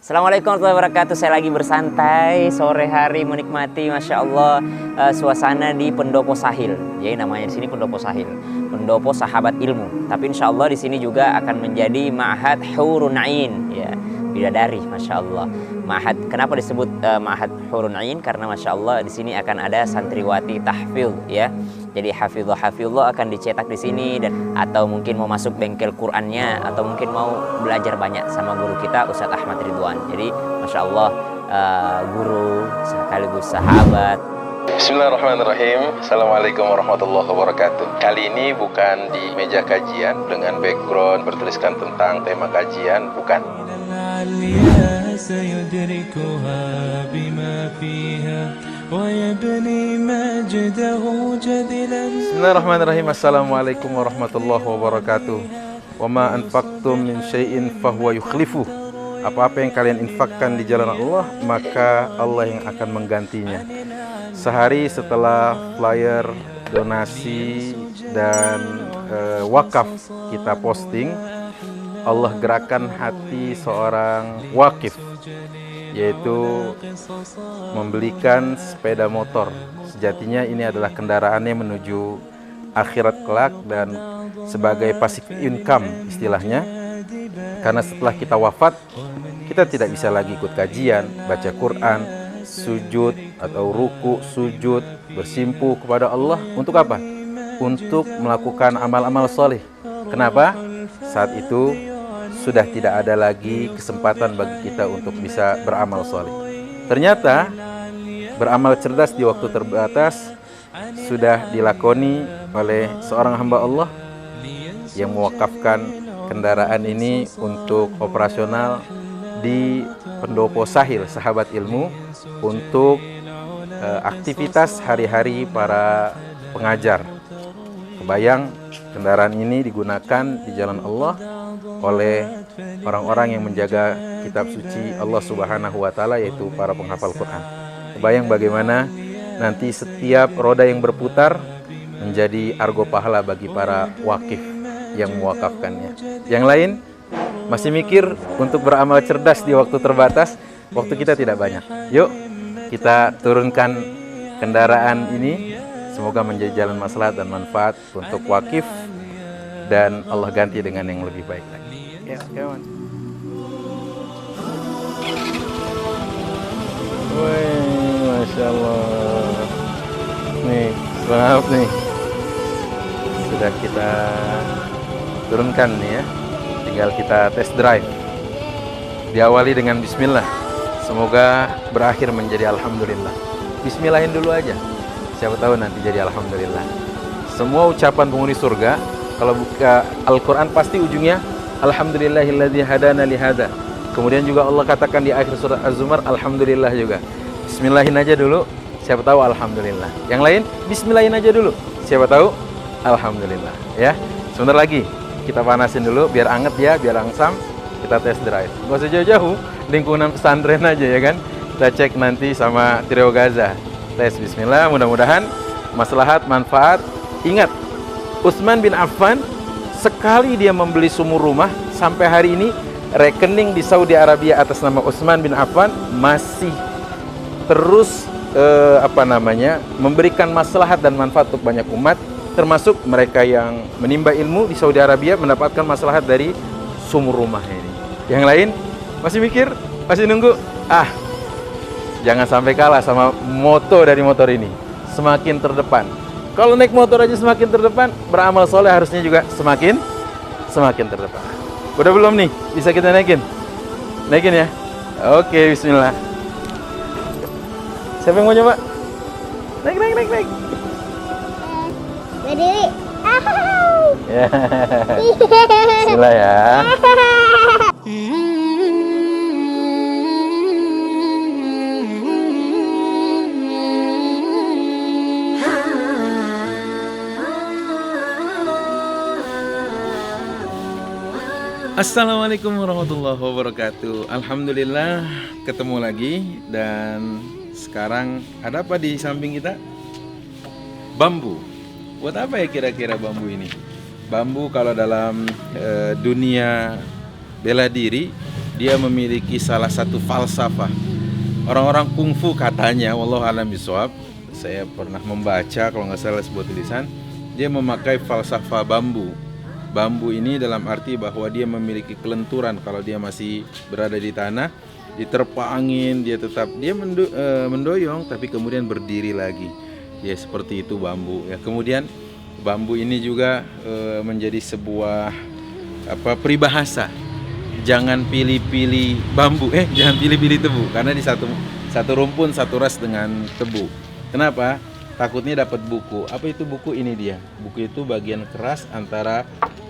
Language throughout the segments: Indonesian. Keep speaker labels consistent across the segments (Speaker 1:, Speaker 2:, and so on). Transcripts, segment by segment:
Speaker 1: Assalamualaikum warahmatullahi wabarakatuh. Saya lagi bersantai sore hari menikmati, masya Allah, suasana di Pendopo Sahil. Jadi namanya di sini Pendopo Sahil, Pendopo Sahabat Ilmu. Tapi insya Allah di sini juga akan menjadi Ma'had Hurun Ain, ya, bidadari, masya Allah. Ma'had, kenapa disebut Ma'had Hurun Ain? Karena masya Allah di sini akan ada santriwati tahfidz, ya. Jadi hafizullah akan dicetak di sini, dan atau mungkin mau masuk bengkel Qur'annya, atau mungkin mau belajar banyak sama guru kita Ustadz Ahmad Ridwan. Jadi masya Allah, guru sekaligus sahabat.
Speaker 2: Bismillahirrahmanirrahim. Assalamualaikum warahmatullahi wabarakatuh. Kali ini bukan di meja kajian dengan background bertuliskan tentang tema kajian, bukan. Bismillahirrahmanirrahim. Assalamualaikum warahmatullahi wabarakatuh. Wa ma anfaqtum min syai'in fahuwa yukhlifuh. Apa-apa yang kalian infakkan di jalan Allah, maka Allah yang akan menggantinya. Sehari setelah flyer donasi dan wakaf kita posting, Allah gerakan hati seorang wakif, yaitu membelikan sepeda motor. Sejatinya ini adalah kendaraannya menuju akhirat kelak dan sebagai passive income istilahnya. Karena setelah kita wafat, kita tidak bisa lagi ikut kajian, baca Quran, sujud atau ruku, sujud, bersimpuh kepada Allah. Untuk apa? Untuk melakukan amal-amal soleh. Kenapa? Saat itu sudah tidak ada lagi kesempatan bagi kita untuk bisa beramal soleh. Ternyata beramal cerdas di waktu terbatas sudah dilakoni oleh seorang hamba Allah yang mewakafkan kendaraan ini untuk operasional di Pendopo Sahil Sahabat Ilmu untuk aktivitas hari-hari para pengajar. Kebayang kendaraan ini digunakan di jalan Allah oleh orang-orang yang menjaga kitab suci Allah Subhanahu wa taala, yaitu para penghafal Quran. Kebayang bagaimana nanti setiap roda yang berputar menjadi argo pahala bagi para wakif yang mewakafkannya. Yang lain masih mikir untuk beramal cerdas di waktu terbatas, waktu kita tidak banyak. Yuk kita turunkan kendaraan ini, semoga menjadi jalan maslahat dan manfaat untuk wakif, dan Allah ganti dengan yang lebih baik lagi. Ya, kawan. Wih, masya Allah. Nih, selamat nih. Sudah kita turunkan nih ya. Tinggal kita test drive. Diawali dengan bismillah. Semoga berakhir menjadi alhamdulillah. Bismillahin dulu aja. Siapa tahu nanti jadi alhamdulillah. Semua ucapan penghuni surga, kalau buka Al-Quran pasti ujungnya alhamdulillahilladzi hadana li hada. Kemudian juga Allah katakan di akhir surat Az-Zumar alhamdulillah juga. Bismillahin aja dulu, siapa tahu alhamdulillah. Yang lain bismillahin aja dulu, siapa tahu alhamdulillah. Ya, sebentar lagi kita panasin dulu biar anget ya, biar langsam. Kita test drive. Nggak usah jauh-jauh, lingkungan pesantren aja ya kan. Kita cek nanti sama Trio Gaza. Tes bismillah, mudah-mudahan maslahat, manfaat. Ingat, Utsman bin Affan sekali dia membeli sumur rumah, sampai hari ini rekening di Saudi Arabia atas nama Utsman bin Affan masih terus memberikan maslahat dan manfaat untuk banyak umat, termasuk mereka yang menimba ilmu di Saudi Arabia mendapatkan maslahat dari sumur rumah ini. Yang lain masih mikir, masih nunggu. Jangan sampai kalah sama moto dari motor ini, semakin terdepan. Kalau naik motor aja semakin terdepan, beramal soleh harusnya juga semakin terdepan. Udah belum nih? Bisa kita naikin? Naikin ya? Oke, bismillah. Siapa yang mau coba? Naik.
Speaker 3: Berdiri.
Speaker 2: Ya. Bismillah ya. Assalamualaikum warahmatullahi wabarakatuh. Alhamdulillah ketemu lagi, dan sekarang ada apa di samping kita? Bambu. Buat apa ya kira-kira bambu ini? Bambu kalau dalam dunia bela diri, dia memiliki salah satu falsafah. Orang-orang kungfu katanya, wallahu a'lam bishawab, saya pernah membaca kalau nggak salah sebuah tulisan, dia memakai falsafah bambu. Bambu ini dalam arti bahwa dia memiliki kelenturan kalau dia masih berada di tanah, diterpa angin, dia tetap mendoyong tapi kemudian berdiri lagi. Ya seperti itu bambu. Ya kemudian bambu ini juga menjadi sebuah peribahasa. Jangan pilih-pilih bambu, jangan pilih-pilih tebu, karena di satu rumpun satu ras dengan tebu. Kenapa? Takutnya dapat buku. Apa itu buku? Ini dia. Buku itu bagian keras antara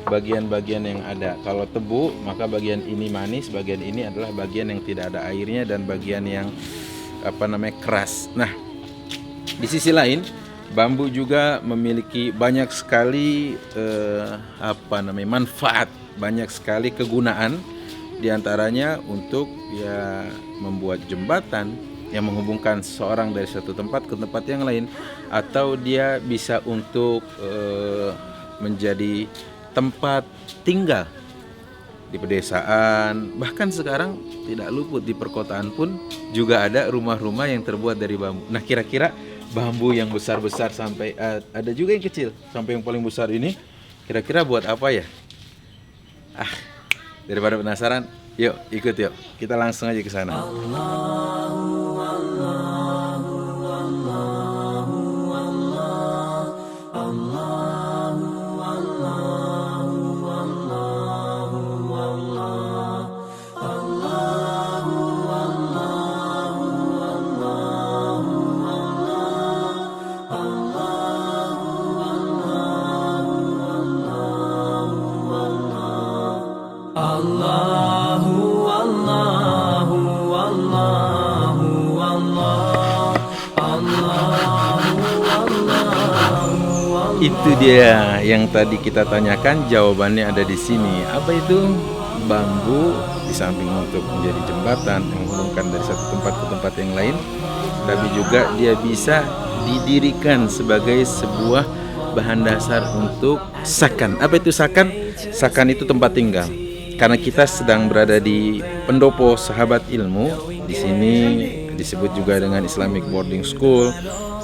Speaker 2: bagian-bagian yang ada. Kalau tebu, maka bagian ini manis, bagian ini adalah bagian yang tidak ada airnya dan bagian yang keras. Nah, di sisi lain, bambu juga memiliki banyak sekali manfaat, banyak sekali kegunaan. Di antaranya untuk membuat jembatan yang menghubungkan seorang dari satu tempat ke tempat yang lain, atau dia bisa untuk menjadi tempat tinggal di pedesaan, bahkan sekarang tidak luput di perkotaan pun juga ada rumah-rumah yang terbuat dari bambu. Nah, kira-kira bambu yang besar-besar sampai ada juga yang kecil sampai yang paling besar ini, kira-kira buat apa ya? Daripada penasaran, yuk ikut yuk, kita langsung aja ke sana. Itu dia yang tadi kita tanyakan, jawabannya ada di sini. Apa itu? Bambu di samping untuk menjadi jembatan yang menghubungkan dari satu tempat ke tempat yang lain, tapi juga dia bisa didirikan sebagai sebuah bahan dasar untuk sakan. Apa itu sakan? Sakan itu tempat tinggal. Karena kita sedang berada di pendopo sahabat ilmu, di sini disebut juga dengan Islamic Boarding School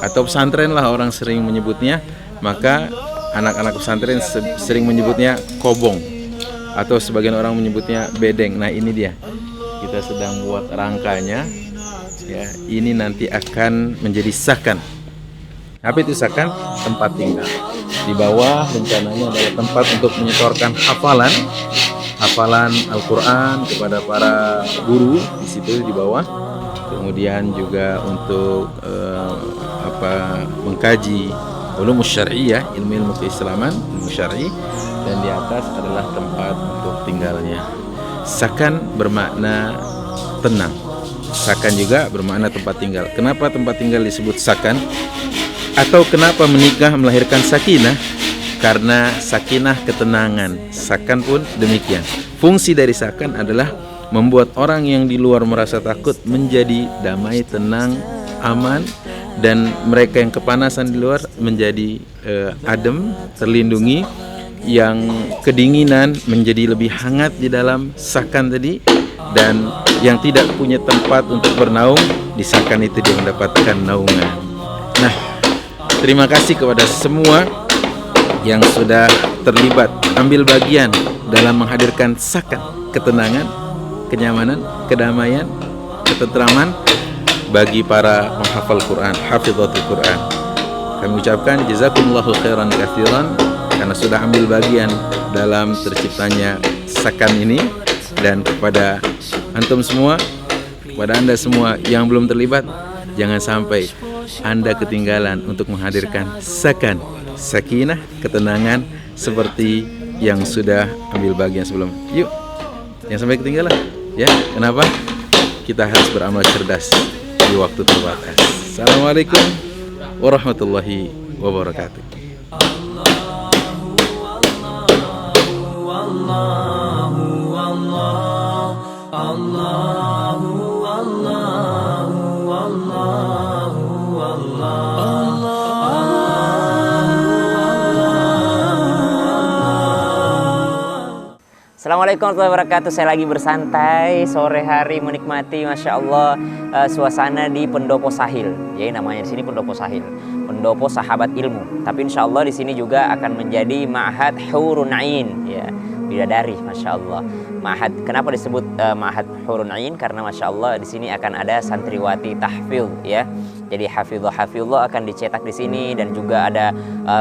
Speaker 2: atau pesantren lah orang sering menyebutnya. Maka anak-anak pesantren sering menyebutnya kobong atau sebagian orang menyebutnya bedeng. Nah, ini dia. Kita sedang buat rangkanya. Ya, ini nanti akan menjadi sakan. Apa itu sakan? Tempat tinggal. Di bawah rencananya adalah tempat untuk menyetorkan hafalan Al-Qur'an kepada para guru di situ di bawah. Kemudian juga untuk mengkaji ulum syar'iyyah, ilmu keislaman, ilmu syar'i, dan di atas adalah tempat untuk tinggalnya. Sakan bermakna tenang. Sakan juga bermakna tempat tinggal. Kenapa tempat tinggal disebut sakan? Atau kenapa menikah melahirkan sakinah? Karena sakinah ketenangan. Sakan pun demikian. Fungsi dari sakan adalah membuat orang yang di luar merasa takut menjadi damai, tenang, aman, dan mereka yang kepanasan di luar menjadi adem, terlindungi, yang kedinginan menjadi lebih hangat di dalam sakan tadi, dan yang tidak punya tempat untuk bernaung di sakan itu dia mendapatkan naungan. Nah, terima kasih kepada semua yang sudah terlibat ambil bagian dalam menghadirkan sakan, ketenangan, kenyamanan, kedamaian, ketentraman bagi para penghafal Quran, hafidhatul Quran. Kami ucapkan jazakumullahu khairan katsiran karena sudah ambil bagian dalam terciptanya sakan ini, dan kepada antum semua, kepada Anda semua yang belum terlibat, jangan sampai Anda ketinggalan untuk menghadirkan sakan, sakinah, ketenangan seperti yang sudah ambil bagian sebelum. Yuk, jangan sampai ketinggalan. Ya, kenapa? Kita harus beramal cerdas di waktu terbatas. Assalamualaikum warahmatullahi wabarakatuh.
Speaker 1: Assalamualaikum warahmatullahi wabarakatuh. Saya lagi bersantai sore hari menikmati, masya Allah, suasana di Pendopo Sahil. Jadi namanya di sini Pendopo Sahil, Pendopo Sahabat Ilmu. Tapi insya Allah di sini juga akan menjadi Ma'had Hurun Ain, ya, bidadari, masya Allah. Ma'had, kenapa disebut Ma'had Hurun Ain? Karena masya Allah di sini akan ada santriwati tahfidz, ya. Jadi hafizullah akan dicetak di sini, dan juga ada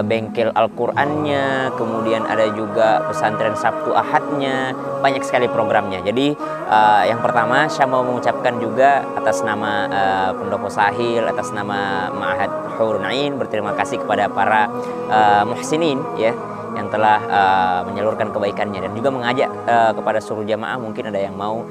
Speaker 1: bengkel Al-Qur'annya, kemudian ada juga pesantren Sabtu Ahadnya, banyak sekali programnya. Jadi yang pertama saya mau mengucapkan juga atas nama Pendopo Sahil, atas nama Ma'had Hurun Ain, berterima kasih kepada para muhsinin, ya, yang telah menyalurkan kebaikannya, dan juga mengajak kepada seluruh jamaah, mungkin ada yang mau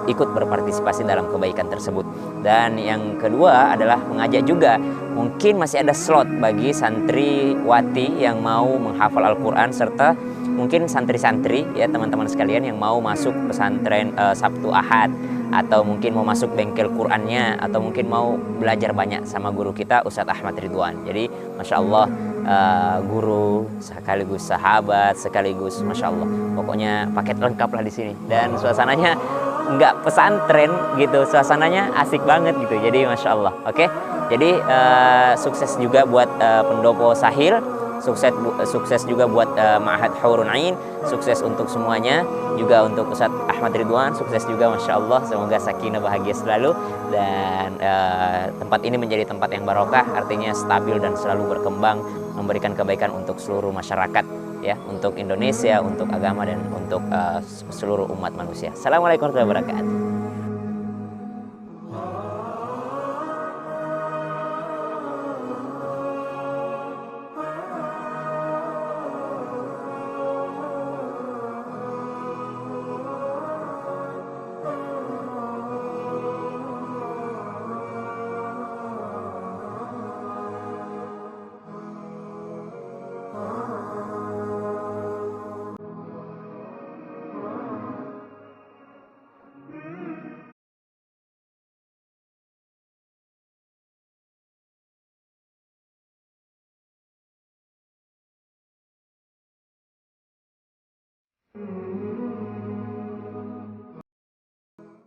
Speaker 1: ikut berpartisipasi dalam kebaikan tersebut. Dan yang kedua adalah mengajak juga, mungkin masih ada slot bagi santriwati yang mau menghafal Al-Quran, serta mungkin santri-santri, ya, teman-teman sekalian yang mau masuk pesantren Sabtu Ahad, atau mungkin mau masuk bengkel Qurannya, atau mungkin mau belajar banyak sama guru kita Ustadz Ahmad Ridwan. Jadi masya Allah, guru sekaligus sahabat sekaligus, masya Allah, pokoknya paket lengkap lah di sini. Dan suasananya nggak pesantren gitu, suasananya asik banget gitu. Jadi masya Allah. Oke, jadi sukses juga buat Pendopo Sahil, sukses juga buat Ma'had Hurun Ain, sukses untuk semuanya, juga untuk Ustadz Ahmad Ridwan, sukses juga, masya Allah. Semoga sakinah bahagia selalu, dan tempat ini menjadi tempat yang barokah, artinya stabil dan selalu berkembang, memberikan kebaikan untuk seluruh masyarakat, ya, untuk Indonesia, untuk agama, dan untuk seluruh umat manusia. Assalamualaikum warahmatullahi wabarakatuh.